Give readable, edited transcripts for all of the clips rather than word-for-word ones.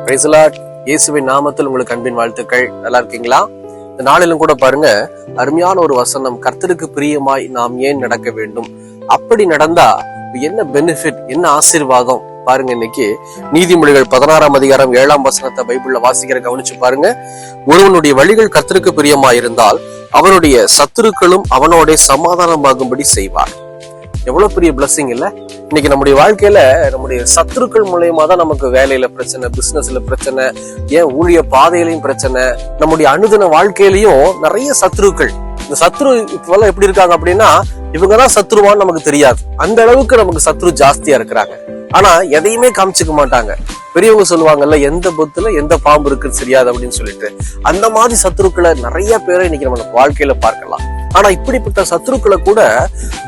Praise the Lord. இயேசுவின் நாமத்தில் உங்களுக்கு அன்பின் வாழ்த்துக்கள். நல்லா இருக்கீங்களா? இந்த நாளிலும் கூட பாருங்க, அருமையான ஒரு வசனம், கர்த்தருக்கு பிரியமாய் நாம் ஏன் நடக்க வேண்டும், அப்படி நடந்தா என்ன பெனிஃபிட், என்ன ஆசீர்வாதம் பாருங்க. இன்னைக்கு நீதிமொழிகள் 16ஆம் அதிகாரம் 7ஆம் வசனத்தை பைபிள்ல வாசிக்கிற கவனிச்சு பாருங்க. ஒருவனுடைய வழிகள் கர்த்தருக்கு பிரியமாயிருந்தால் அவனுடைய சத்துருக்களும் அவனோட சமாதானமாகும்படி செய்வார். எவ்வளவு பெரிய பிளஸிங் இல்ல? இன்னைக்கு நம்முடைய வாழ்க்கையில நம்முடைய சத்துருக்கள் மூலயமா தான் நமக்கு வேலையில பிரச்சனை, பிசினஸ்ல பிரச்சனை, ஏன் ஊழிய பாதையிலையும் பிரச்சனை, நம்முடைய அனுதின வாழ்க்கையிலயும் நிறைய சத்துருக்கள். இந்த சத்ரு இப்பெல்லாம் எப்படி இருக்காங்க அப்படின்னா, இவங்கதான் சத்ருவான்னு நமக்கு தெரியாது, அந்த அளவுக்கு நமக்கு சத்ரு ஜாஸ்தியா இருக்கிறாங்க. ஆனா எதையுமே காமிச்சுக்க மாட்டாங்க. பெரியவங்க சொல்லுவாங்கல்ல, எந்த புத்துல எந்த பாம்பு இருக்குன்னு தெரியாது அப்படின்னு சொல்லிட்டு, அந்த மாதிரி சத்துருக்களை நிறைய பேரை இன்னைக்கு நம்ம வாழ்க்கையில பார்க்கலாம். ஆனா இப்படிப்பட்ட சத்துருக்களை கூட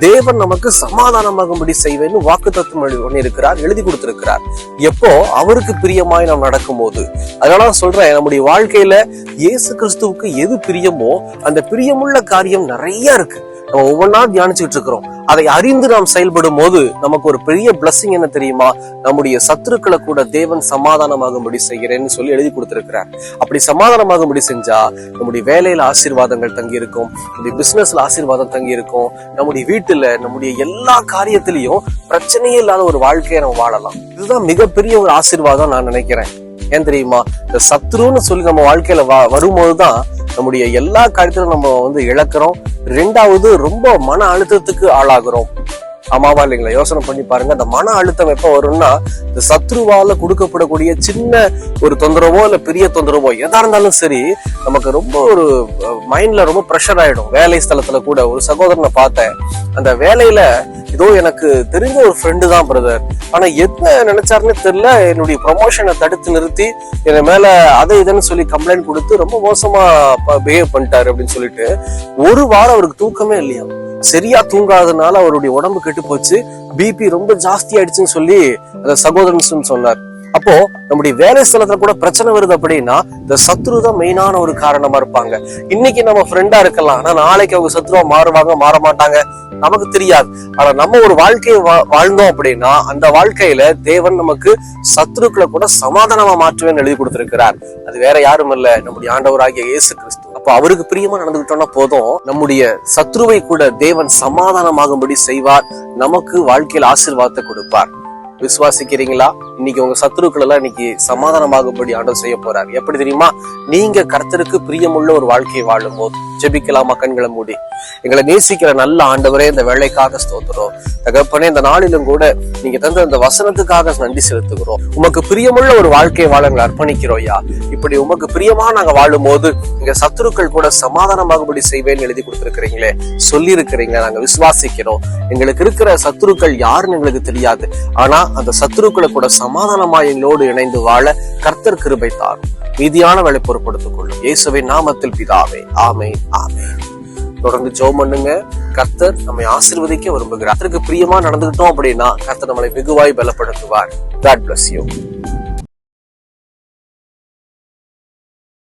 தேவன் நமக்கு சமாதானமாகும்படி செய்வேன்னு வாக்குத்தத்தம் பண்ணியிருக்கிறார், எழுதி கொடுத்திருக்கிறார். எப்போ? அவருக்கு பிரியமாய் நாம் நடக்கும் போது. அதனால சொல்றேன், நம்முடைய வாழ்க்கையில இயேசு கிறிஸ்துவுக்கு எது பிரியமோ அந்த பிரியமுள்ள காரியம் நிறைய இருக்கு. நம்ம ஒவ்வொன்னா தியானிச்சுட்டு இருக்கிறோம். அதை அறிந்து நாம் செயல்படும் போது நமக்கு ஒரு பெரிய பிளஸிங் என்ன தெரியுமா? நம்முடைய சத்துருக்களை கூட தேவன் சமாதானமாகும்படி செய்கிறேன்னு சொல்லி எழுதி கொடுத்திருக்கிறார். அப்படி சமாதானமாகும்படி செஞ்சா நம்முடைய வேலையில ஆசீர்வாதங்கள் தங்கி இருக்கும், நம்முடைய பிசினஸ்ல ஆசீர்வாதம் தங்கி இருக்கும், நம்முடைய வீட்டுல, நம்முடைய எல்லா காரியத்திலையும் பிரச்சனையே இல்லாத ஒரு வாழ்க்கையை நம்ம வாழலாம். இதுதான் மிகப்பெரிய ஒரு ஆசீர்வாதம் நான் நினைக்கிறேன். ஏன் தெரியுமா? இந்த சத்ருன்னு சொல்லி நம்ம வாழ்க்கையில வரும்போதுதான் நம்முடைய எல்லா காரியத்திலும் நம்ம இழக்கிறோம். ரெண்டாவது, ரொம்ப மன அழுத்தத்துக்கு ஆளாகிறோம். ஆமாவா இல்லைங்களா? யோசனை பண்ணி பாருங்க. அந்த மன அழுத்தம் எப்ப வரும்னா, இந்த சத்ருவால கொடுக்கப்படக்கூடிய சின்ன ஒரு தொந்தரவோ இல்ல பெரிய தொந்தரவோ எதா இருந்தாலும் சரி, நமக்கு ரொம்ப ஒரு மைண்ட்ல ரொம்ப ப்ரெஷர் ஆயிடும். வேலை ஸ்தலத்துல கூட ஒரு சகோதரனை பார்த்தேன். அந்த வேலையில ஏதோ எனக்கு தெரிஞ்ச ஒரு ஃப்ரெண்டு தான் பிரதர், ஆனா என்ன நினைச்சாருன்னு தெரியல, என்னுடைய ப்ரமோஷனை தடுத்து நிறுத்தி என் மேல அதை இதுன்னு சொல்லி கம்ப்ளைண்ட் கொடுத்து ரொம்ப மோசமா பிஹேவ் பண்ணிட்டாரு அப்படின்னு சொல்லிட்டு ஒரு வாரம் அவருக்கு தூக்கமே இல்லையா. சரியா தூங்காததுனால அவருடைய உடம்பு கெட்டு போச்சு, பிபி ரொம்ப ஜாஸ்தி ஆயிடுச்சுன்னு சொல்லி அந்த சகோதரன் சொன்னார். அப்போ நம்முடைய வேலை ஸ்தலத்துல கூட பிரச்சனை வருது அப்படின்னா இந்த சத்ரு தான் மெயினான ஒரு காரணமா இருப்பாங்க. இன்னைக்கு நம்ம ஃப்ரெண்டா இருக்கலாம், ஆனா நாளைக்கு அவங்க சத்ருவா மாறுவாங்க, மாற மாட்டாங்க, நமக்கு தெரியாது. ஆனா நம்ம ஒரு வாழ்க்கையை வாழ்ந்தோம் அப்படின்னா அந்த வாழ்க்கையில தேவன் நமக்கு சத்ருக்களை கூட சமாதானமா மாற்றுவேன்னு எழுதி கொடுத்திருக்கிறார். அது வேற யாரும் இல்ல, நம்முடைய ஆண்டவராகிய இயேசு கிறிஸ்து. அப்போ அவருக்கு பிரியமா நடந்துகிட்டோம்னா போதும், நம்முடைய சத்ருவை கூட தேவன் சமாதானமாகும்படி செய்வார், நமக்கு வாழ்க்கையில் ஆசீர்வாதத்தை கொடுப்பார். விசுவாசிக்கிறீங்களா? இன்னைக்கு உங்க சத்துருக்கள் எல்லாம் இன்னைக்கு சமாதானமாகும்படி ஆண்டவர் செய்ய போறார். எப்படி தெரியுமா? நீங்க கர்த்தருக்கு பிரியமுள்ள ஒரு வாழ்க்கையை வாழும் போது. ஜெபிக்கலாமா? கண்களை மூடி. எங்களை நேசிக்கிற நல்ல ஆண்டவரே, இந்த வேலைக்காக ஸ்தோத்திரம் தகப்பனே. இந்த நாளிலும் கூட நீங்க தந்த இந்த வசனத்துக்காக நன்றி செலுத்துகிறோம். உமக்கு பிரியமுள்ள ஒரு வாழ்க்கையை வாழ எங்களை அர்ப்பணிக்கிறோம்யா. இப்படி உமக்கு பிரியமா நாங்க வாழும் போது எங்க சத்துருக்கள் கூட சமாதானமாகும்படி செய்வேன்னு எழுதி கொடுத்திருக்கிறீங்களே, சொல்லி இருக்கிறீங்க. நாங்க விசுவாசிக்கிறோம். எங்களுக்கு இருக்கிற சத்துருக்கள் யாருன்னு எங்களுக்கு தெரியாது, ஆனா அந்த சத்துருக்களை கூட சமாதானமா எங்களோடு இணைந்து வாழ கர்த்தர் கிருபை தாரும். மீதியான வேலை பொறுப்படுத்திக் கொள்ளும். இயேசுவின் நாமத்தில் பிதாவே, ஆமென், ஆமென். தொடர்ந்து ஜெபம் பண்ணுங்க. கர்த்தர் நம்மை ஆசீர்வதிக்க விரும்புகிறார். கர்த்தருக்கு பிரியமா நடந்துகிட்டோம் அப்படின்னா கர்த்தர் நம்மளை வெகுவாய் பலப்படுத்துவார். God bless you.